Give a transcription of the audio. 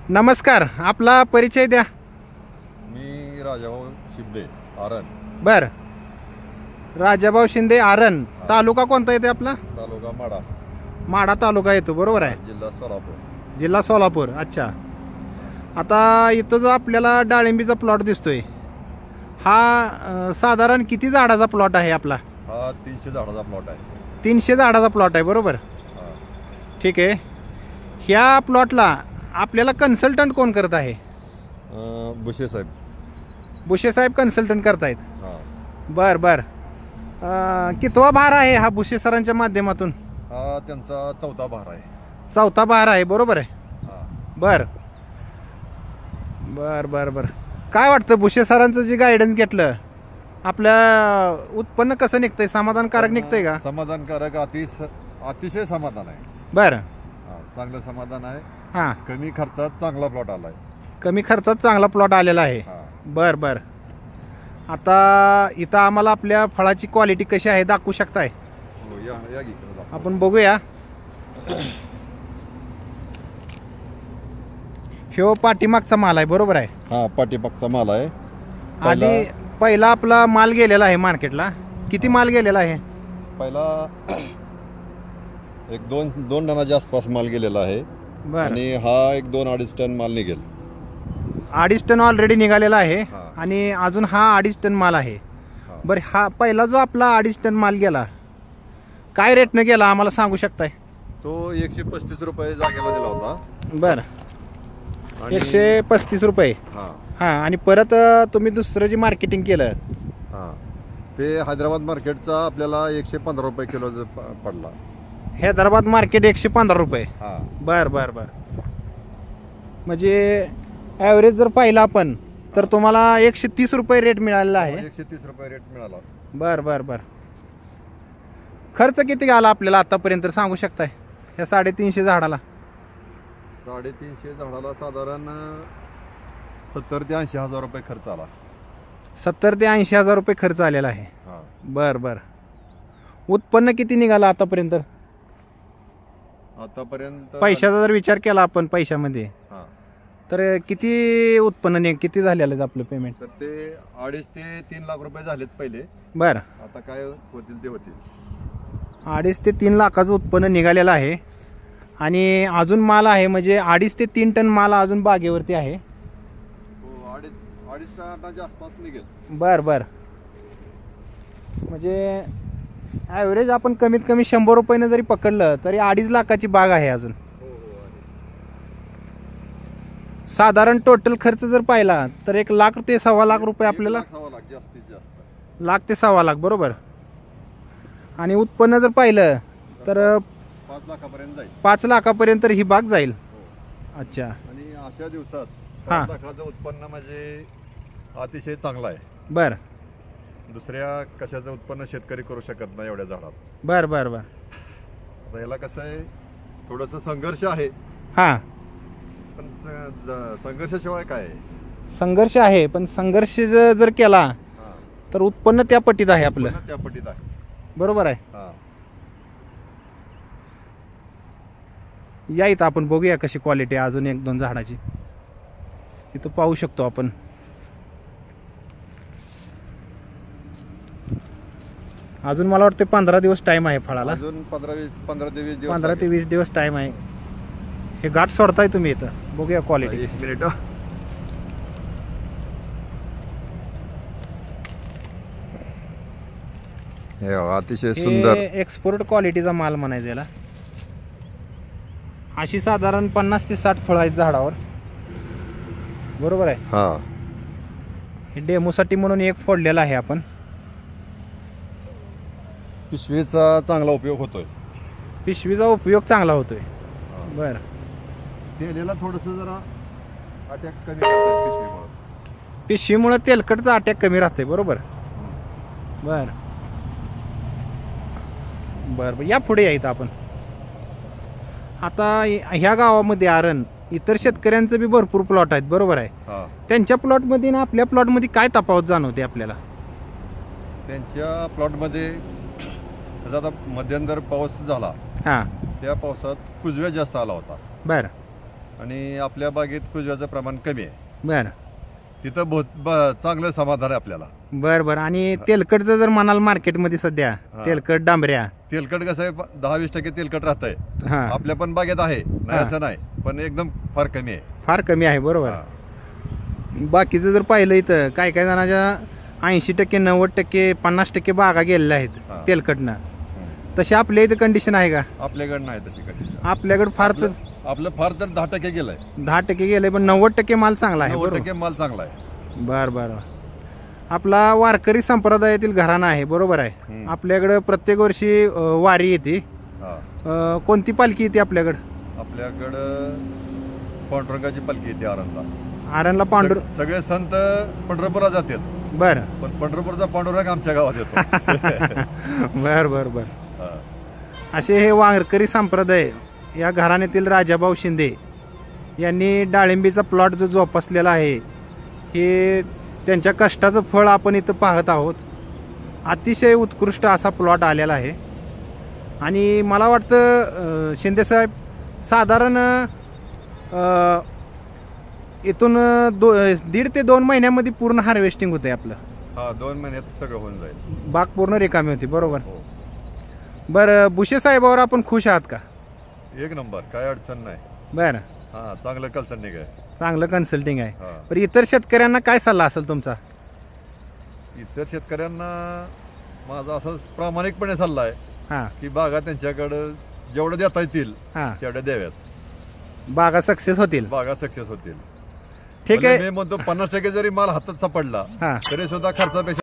नमस्कार, आपला परिचय द्या. मी राजाभाऊ शिंदे, आरण. बर, राजाभाऊ शिंदे, आरण. तालुका कोणता येते आपला? तालुका माडा. माडा तालुका येतो, बरोबर आहे. जिल्हा सोलापूर. जिल्हा सोलापूर. अच्छा. आता इथं जो आपल्याला डाळिंबीचा प्लॉट दिसतोय, हा साधारण किती झाडाचा प्लॉट आहे आपला? हा 300 झाडाचा प्लॉट आहे. 300 झाडाचा प्लॉट आहे, बरोबर. ठीक आहे. ह्या प्लॉटला आपल्याला कन्सल्टंट कोण करत आहे? बुशे साहेब. बुशे साहेब कन्सल्टंट करतायत. बर बर. कितवा भार आहे हा बुशे सरांच्या माध्यमातून? हा त्यांचा चौथा भार आहे. चौथा भार आहे, बरोबर आहे. बर बर बर बर. काय वाटतं, बुशे सरांचं जे गायडन्स घेतलं, आपल्या उत्पन्न कसं निघतंय? समाधानकारक निघतंय का? समाधानकारक, अतिशय समाधान आहे. बर, चांगलं समाधान आहे. हा, कमी खर्चात चांगला प्लॉट आलाय. कमी खर्चात चांगला प्लॉट आलेला आहे. बर बर. आता इथं आम्हाला आपल्या फळाची क्वालिटी कशी आहे दाखवू शकताय? हो, या की आपण बघूया. ह्यो पाठीमागचा माल आहे, बरोबर आहे. हा, पाठीमागचा माल आहे. आधी पहिला आपला माल गेलेला आहे मार्केटला. किती माल गेलेला आहे? पहिला एक दोन टनाच्या आसपास माल गेलेला आहे. आणि हा एक 2-2.5 टन माल निघेल. 2.5 टन ऑलरेडी निघालेला आहे. आणि अजून हा 2.5 टन माल आहे. बरं, हा पहिला जो आपला 2.5 टन माल गेला, काय रेटनं गेला आम्हाला सांगू शकताय? तो 135 रुपये जागेला दिला होता. बर, 135 रुपये. हा. आणि परत तुम्ही दुसरं जे मार्केटिंग केलं, ते हैदराबाद मार्केटचा आपल्याला 115 रुपये किलो पडला. हैदराबाद मार्केट 115 रुपये. बर बर बर. म्हणजे ॲव्हरेज जर पाहिला आपण तर तुम्हाला 130 रुपये रेट मिळालेला आहे. 130 रुपये रेट मिळाला. बर बर बर. खर्च किती आला आपल्याला आतापर्यंत सांगू शकताय ह्या 350 झाडाला? 350 झाडाला साधारण 70 ते 80 हजार रुपये खर्च आला. 70 ते 80 हजार रुपये खर्च आलेला आहे. बर बर. उत्पन्न किती निघाला आतापर्यंत? पैशाचा जर विचार केला आपण पैशामध्ये, तर किती उत्पन्न किती झालेलं आहे आपलं पेमेंट? तर ते 2.5 ते 3 लाख रुपये झालेत पहिले. बर. आता काय होतील ते होतील. 2.5 ते 3 लाखाचं उत्पन्न निघालेलं आहे. आणि अजून माल आहे, म्हणजे 2.5 ते 3 टन माल अजून बागेवरती आहे. 2.5 टनाच्या आसपास निघेल. बर बर. म्हणजे ॲव्हरेज आपण कमीत कमी 100 रुपयानं जरी पकडलं तरी 2.5 लाखाची बाग आहे अजून. साधारण टोटल खर्च जर पाहिला तर 1 लाख ते 1.25 लाख रुपये आपल्याला. जास्तीत जास्त 1 लाख ते 1.25 लाख, बरोबर. आणि उत्पन्न जर पाहिलं तर 5 लाखापर्यंत जाईल. 5 लाखापर्यंत ही बाग जाईल. अच्छा. आणि अशा दिवसात 5 लाखाचं उत्पन्न म्हणजे अतिशय चांगलं आहे. बर. दुसऱ्या कशाचं उत्पन्न शेतकरी करू शकत नाही एवढ्या झाडात. बर बर बर. आता याला कसं आहे, थोडस संघर्ष आहे. हा, पण संघर्षाशिवाय काय आहे? संघर्ष आहे, पण संघर्ष जर केला तर उत्पन्न त्या पटीत आहे आपलं. त्या पटीत आहे, बरोबर आहे. या इथं आपण बघूया कशी क्वालिटी आहे अजून 1-2 झाडाची. इथं पाहू शकतो आपण. अजून मला वाटतं 15 दिवस टाइम आहे फळाला. अजून 15 ते 20 दिवस टाइम आहे. हे गाठ सोडताय तुम्ही इथं, बघूया क्वालिटी. 1 मिनिट. हे अतिशय सुंदर एक्सपोर्ट क्वालिटीचा माल म्हणायचा याला. अशी साधारण 50 ते 60 फळं आहेत झाडावर, बरोबर आहे. हे डेमोसाठी म्हणून एक फोडलेला आहे आपण. पिशवीचा चांगला उपयोग होतोय. पिशवीचा उपयोग चांगला होतोय. बर. तेलाला थोडस जरा अटॅक कमी करतात पिशवीमुळे तेलकटचा अटॅक कमी राहते, बरोबर. बर बर बर. या पुढे यायचं आपण. आता ह्या गावामध्ये आरण इतर शेतकऱ्यांचं बी भरपूर प्लॉट आहेत, बरोबर आहे. त्यांच्या प्लॉटमध्ये ना आपल्या प्लॉटमध्ये काय तफावत जाणवते आपल्याला? त्यांच्या प्लॉटमध्ये आता मध्यंतर पाऊस झाला, त्या पावसात कुजव्या जास्त आला होता. बर. आणि आपल्या बागेत कुजव्याचं प्रमाण कमी आहे. बर तिथं चांगलं समाधान आहे आपल्याला. बर बर. आणि तेलकटचं जर म्हणाल मार्केटमध्ये सध्या तेलकट डांबऱ्या, तेलकट कसं आहे 10-20% तेलकट राहत आहे. हा आपल्या पण बागेत आहे, नाही असं नाही, पण एकदम फार कमी आहे. फार कमी आहे. बरोबर. बाकीचं जर पाहिलं इथं काय काय जणांच्या 80%, 90%, 50% बागा गेलेल्या आहेत तेलकटनं. तशी आपल्या इथं कंडिशन आहे का? आपल्याकडे नाही तशी कंडिशन. आपल्याकडे फार तर आपलं फार तर 10% गेलंय. 10% गेले, पण 90% माल चांगला आहे. 90% माल चांगला आहे. बर बर. आपला वारकरी संप्रदायातील घराणा आहे. बरोबर आहे. आपल्याकडे प्रत्येक वर्षी वारी येते. कोणती पालखी येते आपल्याकडं? आपल्याकडं पांडुरंगाची पालखी येते आरणला. आरणला सगळे संत पंढरपूरला जातात. बर. पण पंढरपूरचा पांडुरंग आमच्या गावात येतो. बर बर बर. असे हे वारकरी संप्रदाय या घराण्यातील राजाभाऊ शिंदे यांनी डाळिंबीचा प्लॉट जो जोपासलेला आहे, हे त्यांच्या कष्टाचं फळ आपण इथं पाहत आहोत. अतिशय उत्कृष्ट असा प्लॉट आलेला आहे. आणि मला वाटतं शिंदेसाहेब साधारण इथून 1.5 ते 2 महिन्यामध्ये पूर्ण हार्वेस्टिंग होतंय आपलं. 2 महिन्यात सगळं होऊन जाईल. बाग पूर्ण रिकामी होती. बरोबर. बरं, बुशे साहेबावर आपण खुश आहात का? एक नंबर, काय अडचण नाही. बरं. चांगलं कन्सल्टिंग आहे. चांगलं कन्सल्टिंग आहे. पण इतर शेतकऱ्यांना काय सल्ला असेल तुमचा? इतर शेतकऱ्यांना माझा असाच प्रामाणिकपणे सल्ला आहे की बागा त्यांच्याकडं जेवढं देता येतील तेवढ्या द्याव्यात. बागा सक्सेस होतील. बागा सक्सेस होतील. ठीक आहे. मी म्हणतो 50% जरी माल हातात सापडला तरी सुद्धा खर्चापेक्षा